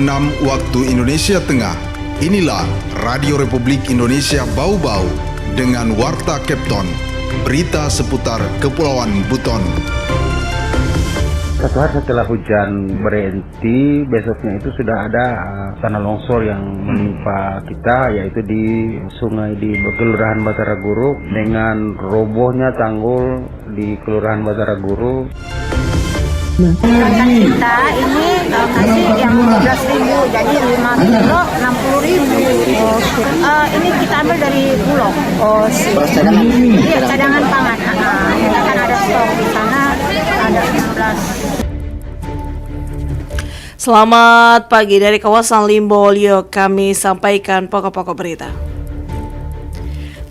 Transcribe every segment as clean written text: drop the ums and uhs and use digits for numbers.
6 waktu Indonesia Tengah. Inilah Radio Republik Indonesia Bau-Bau dengan Warta Kepton, berita seputar Kepulauan Buton. Satu hari setelah hujan berhenti, besoknya itu sudah ada tanah longsor yang menimpa kita, yaitu di sungai di Kelurahan Batara Guru dengan robohnya tanggul di Kelurahan Batara Guru. Ikan kita ini kasih yang 12.000, jadi 5 kilo 60.000. Ini kita ambil dari Bulog. Cadangan? Iya, cadangan pangan. Kita kan ada stok di sana, ada 16. Selamat pagi dari kawasan Limbolio, kami sampaikan pokok-pokok berita.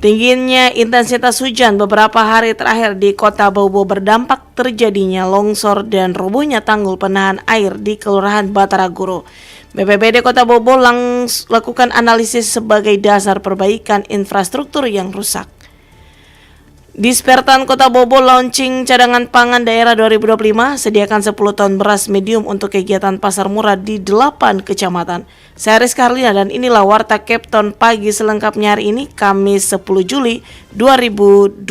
Tingginya intensitas hujan beberapa hari terakhir di Kota Bau-Bau berdampak terjadinya longsor dan robohnya tanggul penahan air di Kelurahan Batara Guru. BPBD Kota Bau-Bau lakukan analisis sebagai dasar perbaikan infrastruktur yang rusak. Dispertan Kota Bau-Bau launching cadangan pangan daerah 2025, sediakan 10 ton beras medium untuk kegiatan pasar murah di 8 kecamatan. Saya Rizka Harlina dan inilah Warta Kepton pagi selengkapnya hari ini, Kamis 10 Juli 2025.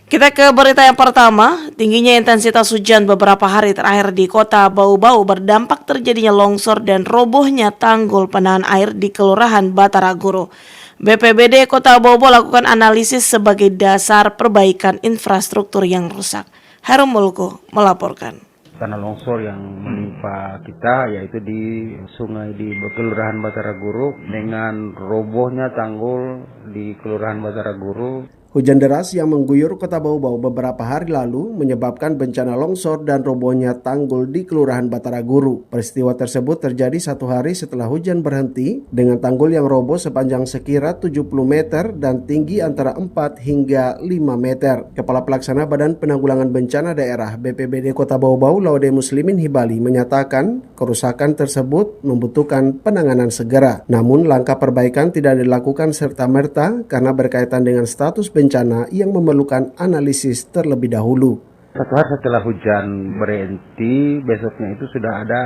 Kita ke berita yang pertama. Tingginya intensitas hujan beberapa hari terakhir di Kota Bau-Bau berdampak terjadinya longsor dan robohnya tanggul penahan air di Kelurahan Batara Guru. BPBD Kota Bau-Bau lakukan analisis sebagai dasar perbaikan infrastruktur yang rusak. Harum Mulko melaporkan. Tanah longsor yang menimpa kita, yaitu di sungai di Kelurahan Batara Guru dengan robohnya tanggul di Kelurahan Batara Guru. Hujan deras yang mengguyur Kota Bau-Bau beberapa hari lalu menyebabkan bencana longsor dan robohnya tanggul di Kelurahan Batara Guru. Peristiwa tersebut terjadi satu hari setelah hujan berhenti dengan tanggul yang roboh sepanjang sekira 70 meter dan tinggi antara 4 hingga 5 meter. Kepala Pelaksana Badan Penanggulangan Bencana Daerah BPBD Kota Bau-Bau Laude Muslimin Hibali menyatakan kerusakan tersebut membutuhkan penanganan segera. Namun langkah perbaikan tidak dilakukan serta-merta karena berkaitan dengan status bencana yang memerlukan analisis terlebih dahulu. Satu hari setelah hujan berhenti, besoknya itu sudah ada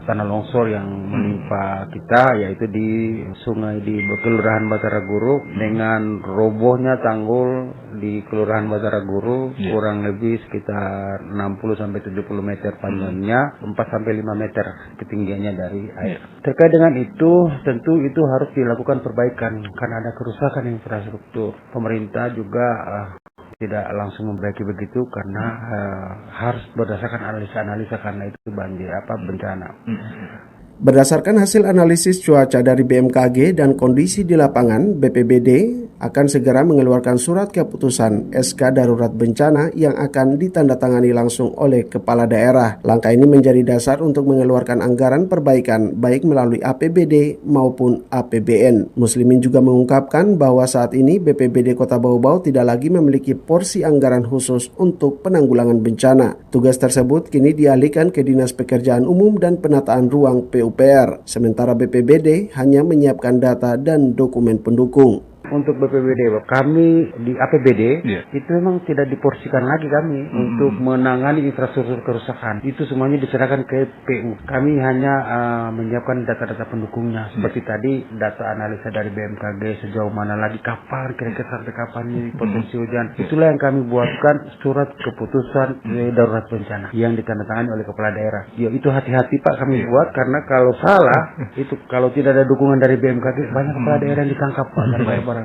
tanah longsor yang menimpa kita, yaitu di sungai di Kelurahan Batara Guru dengan robohnya tanggul di Kelurahan Batara Guru, kurang lebih sekitar 60-70 meter panjangnya, 4-5 meter ketinggiannya dari air. Terkait dengan itu, tentu itu harus dilakukan perbaikan karena ada kerusakan infrastruktur. Pemerintah juga tidak langsung memperbaiki begitu karena harus berdasarkan analisa karena itu bencana. Berdasarkan hasil analisis cuaca dari BMKG dan kondisi di lapangan, BPBD akan segera mengeluarkan surat keputusan SK Darurat Bencana yang akan ditandatangani langsung oleh Kepala Daerah. Langkah ini menjadi dasar untuk mengeluarkan anggaran perbaikan baik melalui APBD maupun APBN. Muslimin juga mengungkapkan bahwa saat ini BPBD Kota Bau-Bau tidak lagi memiliki porsi anggaran khusus untuk penanggulangan bencana. Tugas tersebut kini dialihkan ke Dinas Pekerjaan Umum dan Penataan Ruang PUPR, sementara BPBD hanya menyiapkan data dan dokumen pendukung. Untuk BPBD, kami di APBD itu memang tidak diporsikan lagi kami untuk menangani infrastruktur kerusakan. Itu semuanya diserahkan ke PU. Kami hanya menyiapkan data-data pendukungnya. Seperti tadi data analisa dari BMKG sejauh mana lagi kapan kira-kira sampai kapan ini potensi hujan. Itulah yang kami buatkan surat keputusan darurat bencana yang ditandatangani oleh Kepala Daerah. Ya itu hati-hati Pak kami buat karena kalau salah itu kalau tidak ada dukungan dari BMKG banyak kepala daerah yang ditangkap Pak barang-barang.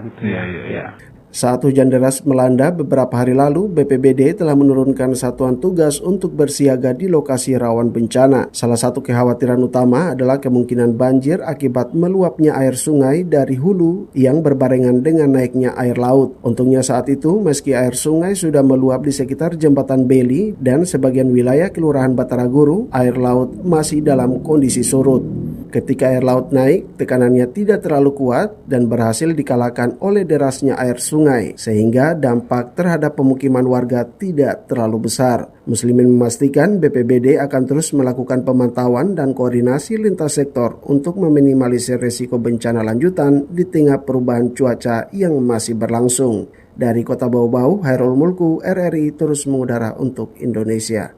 Saat hujan deras melanda beberapa hari lalu, BPBD telah menurunkan satuan tugas untuk bersiaga di lokasi rawan bencana. Salah satu kekhawatiran utama adalah kemungkinan banjir akibat meluapnya air sungai dari hulu yang berbarengan dengan naiknya air laut. Untungnya saat itu, meski air sungai sudah meluap di sekitar Jembatan Beli dan sebagian wilayah Kelurahan Batara Guru, air laut masih dalam kondisi surut. Ketika air laut naik, tekanannya tidak terlalu kuat dan berhasil dikalahkan oleh derasnya air sungai, sehingga dampak terhadap pemukiman warga tidak terlalu besar. Muslimin memastikan BPBD akan terus melakukan pemantauan dan koordinasi lintas sektor untuk meminimalisir risiko bencana lanjutan di tengah perubahan cuaca yang masih berlangsung. Dari Kota Bau-Bau, Hairul Mulku, RRI terus mengudara untuk Indonesia.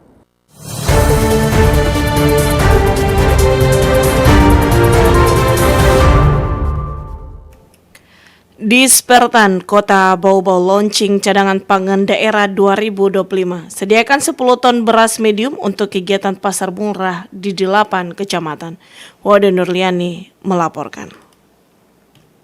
Dispertan Kota Bau-Bau launching cadangan pangan daerah 2025. Sediakan 10 ton beras medium untuk kegiatan pasar murah di 8 kecamatan. Wada Nurliani melaporkan.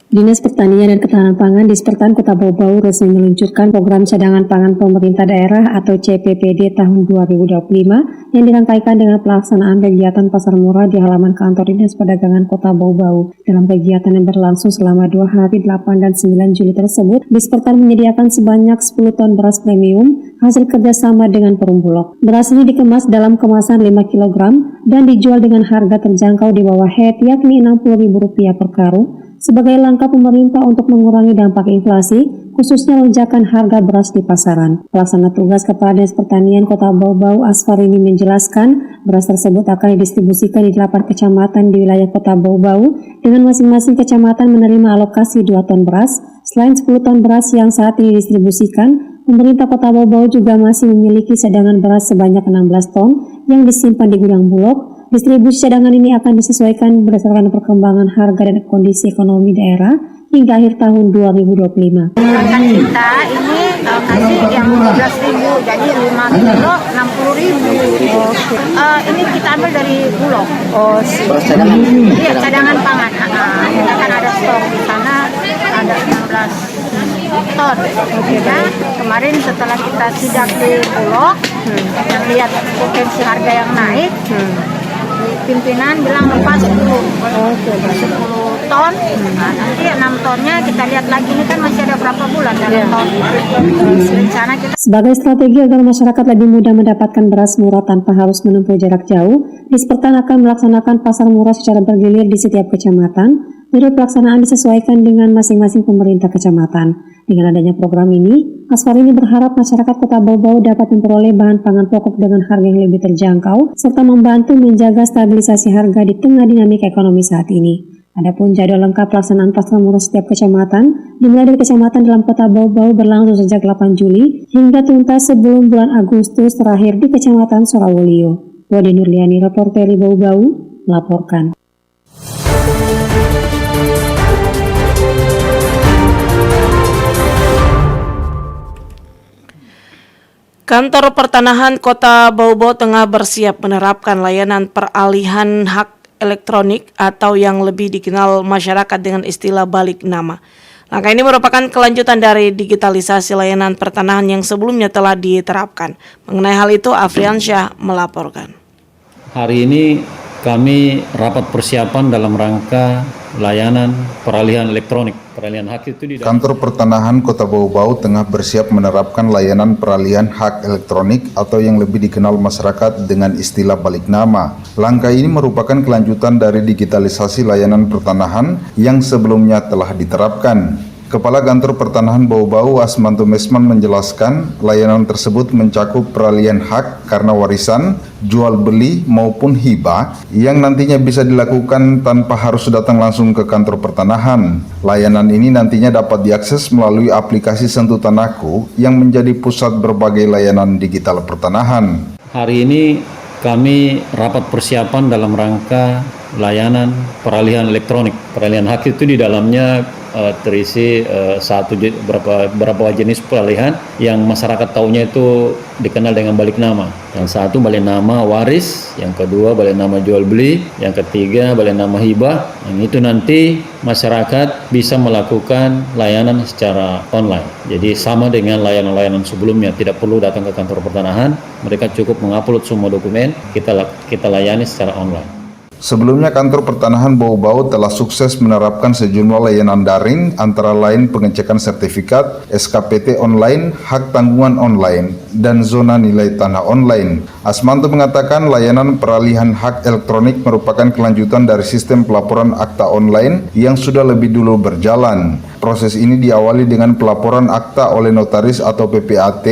Dinas Pertanian dan Ketahanan Pangan Dispertan Kota Bau-Bau resmi meluncurkan program cadangan pangan pemerintah daerah atau CPPD tahun 2025 yang dirangkaikan dengan pelaksanaan kegiatan pasar murah di halaman kantor Dinas Perdagangan Kota Bau-Bau. Dalam kegiatan yang berlangsung selama 2 hari 8 dan 9 Juli tersebut, Dispertan menyediakan sebanyak 10 ton beras premium hasil kerjasama dengan Perum Bulog. Beras ini dikemas dalam kemasan 5 kg dan dijual dengan harga terjangkau di bawah HET yakni Rp60.000 per karung sebagai langkah pemerintah untuk mengurangi dampak inflasi, khususnya lonjakan harga beras di pasaran. Pelaksana tugas Kepala Dinas Pertanian Kota Bau-Bau Asfarini menjelaskan, beras tersebut akan didistribusikan di 8 kecamatan di wilayah Kota Bau-Bau dengan masing-masing kecamatan menerima alokasi 2 ton beras. Selain 10 ton beras yang saat ini didistribusikan, pemerintah Kota Bau-Bau juga masih memiliki cadangan beras sebanyak 16 ton yang disimpan di gudang Bulog. Distribusi cadangan ini akan disesuaikan berdasarkan perkembangan harga dan kondisi ekonomi daerah hingga akhir tahun 2025. Kan kita ini kasih yang 12.000, jadi 5 kilo 60.000. Ini kita ambil dari Bulog. Cadangan. Iya, cadangan pangan. Kita kan ada stok di sana, ada 16 ton. Ya, kemarin setelah kita sidak di Bulog, yang lihat potensi harga yang naik, pimpinan bilang lepas 10 ton. Nah, nanti 6 tonnya kita lihat lagi, ini kan masih ada berapa bulan dalam tahun rencana kita. Sebagai strategi agar masyarakat lebih mudah mendapatkan beras murah tanpa harus menempuh jarak jauh, Dispertan akan melaksanakan pasar murah secara bergilir di setiap kecamatan. Jadi pelaksanaan disesuaikan dengan masing-masing pemerintah kecamatan. Dengan adanya program ini, Asfarini berharap masyarakat Kota Bau-Bau dapat memperoleh bahan pangan pokok dengan harga yang lebih terjangkau, serta membantu menjaga stabilisasi harga di tengah dinamika ekonomi saat ini. Adapun jadwal lengkap pelaksanaan pasar murah setiap kecamatan, dimulai dari kecamatan dalam Kota Bau-Bau berlangsung sejak 8 Juli hingga tuntas sebelum bulan Agustus terakhir di Kecamatan Sorawolio. Wadi Nurliani, reporter Bau-Bau, melaporkan. Kantor Pertanahan Kota Bau-Bau tengah bersiap menerapkan layanan peralihan hak elektronik atau yang lebih dikenal masyarakat dengan istilah balik nama. Langkah ini merupakan kelanjutan dari digitalisasi layanan pertanahan yang sebelumnya telah diterapkan. Mengenai hal itu, Afriansyah melaporkan. Hari ini kami rapat persiapan dalam rangka layanan peralihan elektronik. Peralihan hak itu di Kantor Pertanahan Kota Bau-Bau tengah bersiap menerapkan layanan peralihan hak elektronik atau yang lebih dikenal masyarakat dengan istilah balik nama. Langkah ini merupakan kelanjutan dari digitalisasi layanan pertanahan yang sebelumnya telah diterapkan. Kepala Kantor Pertanahan Bau-Bau Asmanto Mesman menjelaskan layanan tersebut mencakup peralihan hak karena warisan, jual beli maupun hibah yang nantinya bisa dilakukan tanpa harus datang langsung ke kantor pertanahan. Layanan ini nantinya dapat diakses melalui aplikasi Sentuh Tanahku yang menjadi pusat berbagai layanan digital pertanahan. Hari ini kami rapat persiapan dalam rangka layanan peralihan elektronik. Peralihan hak itu di dalamnya terisi beberapa jenis peralihan yang masyarakat tahunya itu dikenal dengan balik nama. Yang satu balik nama waris, yang kedua balik nama jual beli, yang ketiga balik nama hibah. Yang itu nanti masyarakat bisa melakukan layanan secara online. Jadi sama dengan layanan-layanan sebelumnya, tidak perlu datang ke kantor pertanahan, mereka cukup mengupload semua dokumen, kita layani secara online. Sebelumnya Kantor Pertanahan Bau-Bau telah sukses menerapkan sejumlah layanan daring antara lain pengecekan sertifikat, SKPT online, hak tanggungan online, dan zona nilai tanah online. Asmanto mengatakan layanan peralihan hak elektronik merupakan kelanjutan dari sistem pelaporan akta online yang sudah lebih dulu berjalan. Proses ini diawali dengan pelaporan akta oleh notaris atau PPAT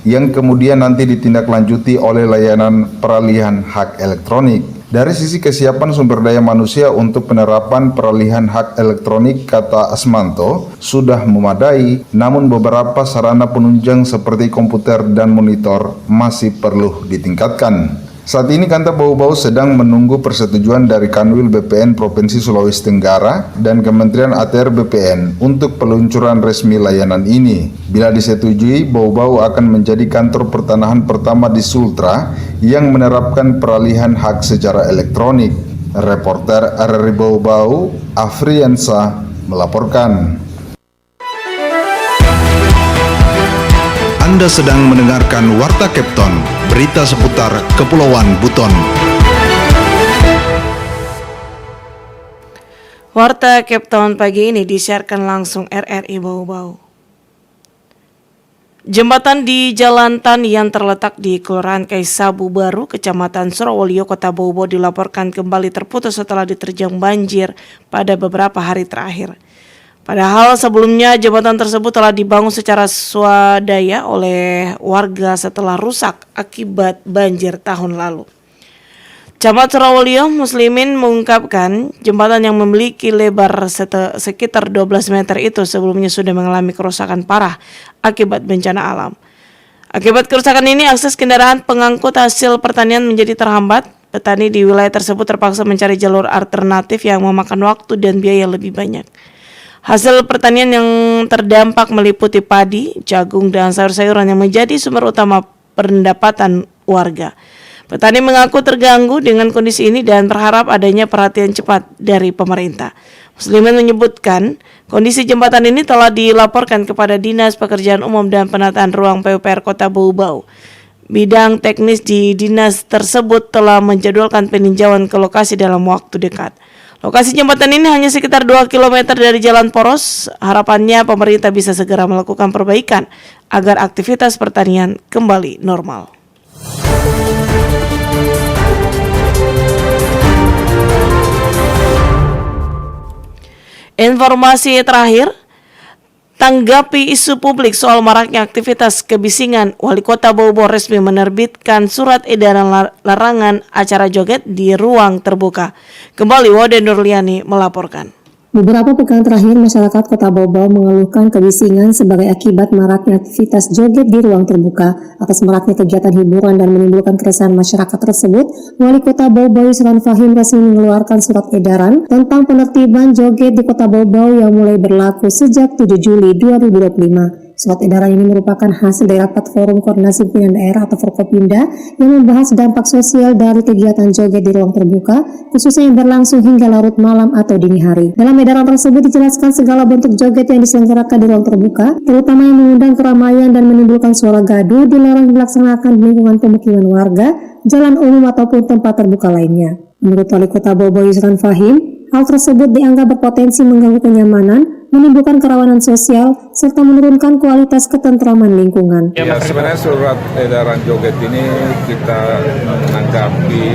yang kemudian nanti ditindaklanjuti oleh layanan peralihan hak elektronik. Dari sisi kesiapan sumber daya manusia untuk penerapan peralihan hak elektronik, kata Asmanto, sudah memadai, namun beberapa sarana penunjang seperti komputer dan monitor masih perlu ditingkatkan. Saat ini Kanta Bau-Bau sedang menunggu persetujuan dari Kanwil BPN Provinsi Sulawesi Tenggara dan Kementerian ATR BPN untuk peluncuran resmi layanan ini. Bila disetujui, Bau-Bau akan menjadi kantor pertanahan pertama di Sultra yang menerapkan peralihan hak secara elektronik. Reporter RRI Bau-Bau, Afriansa, melaporkan. Anda sedang mendengarkan Warta Kepton, berita seputar Kepulauan Buton. Warta Kepton pagi ini disiarkan langsung RRI Bau-Bau. Jembatan di Jalan Tan yang terletak di Kelurahan Kaisabu Baru, Kecamatan Surawolio, Kota Bau-Bau dilaporkan kembali terputus setelah diterjang banjir pada beberapa hari terakhir. Padahal sebelumnya jembatan tersebut telah dibangun secara swadaya oleh warga setelah rusak akibat banjir tahun lalu. Camat Surawolio Muslimin mengungkapkan jembatan yang memiliki lebar sekitar 12 meter itu sebelumnya sudah mengalami kerusakan parah akibat bencana alam. Akibat kerusakan ini, akses kendaraan pengangkut hasil pertanian menjadi terhambat. Petani di wilayah tersebut terpaksa mencari jalur alternatif yang memakan waktu dan biaya lebih banyak. Hasil pertanian yang terdampak meliputi padi, jagung, dan sayur-sayuran yang menjadi sumber utama pendapatan warga. Petani mengaku terganggu dengan kondisi ini dan berharap adanya perhatian cepat dari pemerintah. Muslimin menyebutkan kondisi jembatan ini telah dilaporkan kepada Dinas Pekerjaan Umum dan Penataan Ruang PUPR Kota Bau-Bau. Bidang teknis di dinas tersebut telah menjadwalkan peninjauan ke lokasi dalam waktu dekat. Lokasi jembatan ini hanya sekitar 2 km dari jalan poros. Harapannya pemerintah bisa segera melakukan perbaikan agar aktivitas pertanian kembali normal. Informasi terakhir, tanggapi isu publik soal maraknya aktivitas kebisingan, Wali Kota Bau-Bau resmi menerbitkan surat edaran larangan acara joget di ruang terbuka. Kembali Wode Nurliani melaporkan. Beberapa pekan terakhir, masyarakat Kota Bau-Bau mengeluhkan kebisingan sebagai akibat maraknya aktivitas joget di ruang terbuka. Atas maraknya kegiatan hiburan dan menimbulkan keresahan masyarakat tersebut, Wali Kota Bau-Bau Yusran Fahim resmi mengeluarkan surat edaran tentang penertiban joget di Kota Bau-Bau yang mulai berlaku sejak 7 Juli 2025. Surat edaran ini merupakan hasil dari rapat Forum Koordinasi Pimpinan Daerah atau Forkopimda yang membahas dampak sosial dari kegiatan joget di ruang terbuka, khususnya yang berlangsung hingga larut malam atau dini hari. Dalam edaran tersebut dijelaskan segala bentuk joget yang diselenggarakan di ruang terbuka, terutama yang mengundang keramaian dan menimbulkan suara gaduh, dilarang dilaksanakan di lingkungan pemukiman warga, jalan umum ataupun tempat terbuka lainnya. Menurut Wali Kota Bau-Bau Yusran Fahim, hal tersebut dianggap berpotensi mengganggu kenyamanan, menimbulkan kerawanan sosial, serta menurunkan kualitas ketentraman lingkungan. Ya, sebenarnya surat edaran joget ini kita menanggapi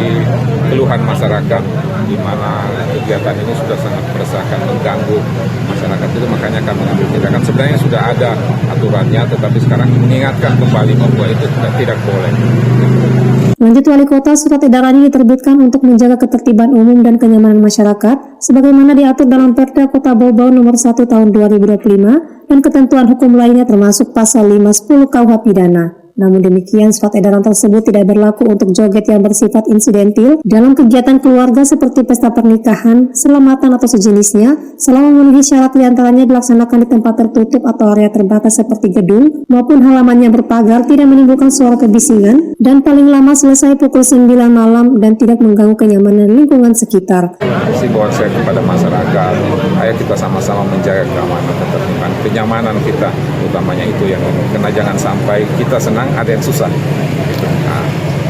keluhan masyarakat di mana kegiatan ini sudah sangat meresahkan, mengganggu masyarakat itu, makanya kami mengambil tindakan. Sebenarnya sudah ada aturannya, tetapi sekarang mengingatkan kembali bahwa itu tidak boleh. Lanjut Wali Kota, surat edaran ini diterbitkan untuk menjaga ketertiban umum dan kenyamanan masyarakat, sebagaimana diatur dalam Perda Kota Bau-Bau Nomor 1 Tahun 2025 dan ketentuan hukum lainnya termasuk Pasal 510 KUH Pidana. Namun demikian, surat edaran tersebut tidak berlaku untuk joget yang bersifat insidentil dalam kegiatan keluarga seperti pesta pernikahan, selamatan atau sejenisnya, selama memenuhi syarat diantaranya dilaksanakan di tempat tertutup atau area terbatas seperti gedung, maupun halaman yang berpagar, tidak menimbulkan suara kebisingan, dan paling lama selesai pukul 9 malam dan tidak mengganggu kenyamanan lingkungan sekitar. Himbauan saya kepada masyarakat, ayo kita sama-sama menjaga keamanan, ketertiban, kenyamanan kita, utamanya itu yang karena jangan sampai kita senang ada yang susah.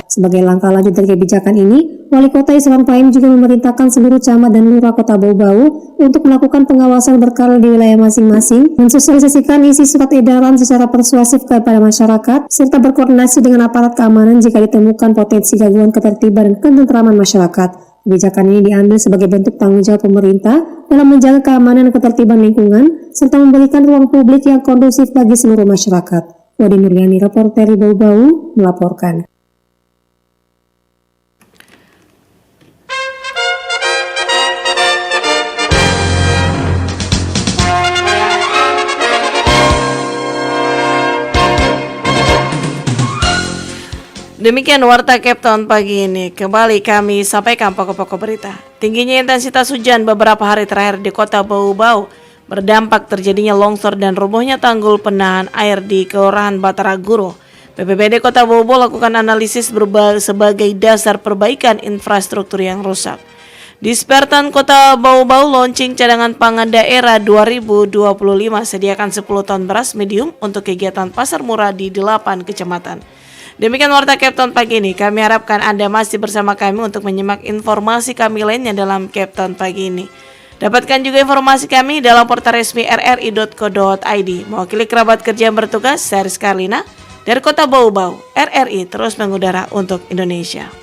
Sebagai langkah lanjut dari kebijakan ini, Wali Kota Yusran Fahim juga memerintahkan seluruh camat dan lurah Kota Bau-Bau untuk melakukan pengawasan berkala di wilayah masing-masing, mensosialisasikan isi surat edaran secara persuasif kepada masyarakat, serta berkoordinasi dengan aparat keamanan jika ditemukan potensi gangguan ketertiban dan ketentraman masyarakat. Kebijakan ini diambil sebagai bentuk tanggung jawab pemerintah dalam menjaga keamanan dan ketertiban lingkungan, serta memberikan ruang publik yang kondusif bagi seluruh masyarakat. Wadi Nurliani, reporter Bau-Bau, melaporkan. Demikian Warta Capton pagi ini. Kembali kami sampaikan pokok-pokok berita. Tingginya intensitas hujan beberapa hari terakhir di kota Bau-Bau berdampak terjadinya longsor dan robohnya tanggul penahan air di Kelurahan Batara Guru. BPBD Kota Bau-Bau lakukan analisis sebagai dasar perbaikan infrastruktur yang rusak. Dispertan Kota Bau-Bau launching cadangan pangan daerah 2025 sediakan 10 ton beras medium untuk kegiatan pasar murah di 8 kecamatan. Demikian Warta Capton pagi ini. Kami harapkan Anda masih bersama kami untuk menyimak informasi kami lainnya dalam Capton pagi ini. Dapatkan juga informasi kami dalam portal resmi rri.co.id. Mewakili kerabat kerja yang bertugas, saya Rizka Arlina dari Kota Bau-Bau, RRI terus mengudara untuk Indonesia.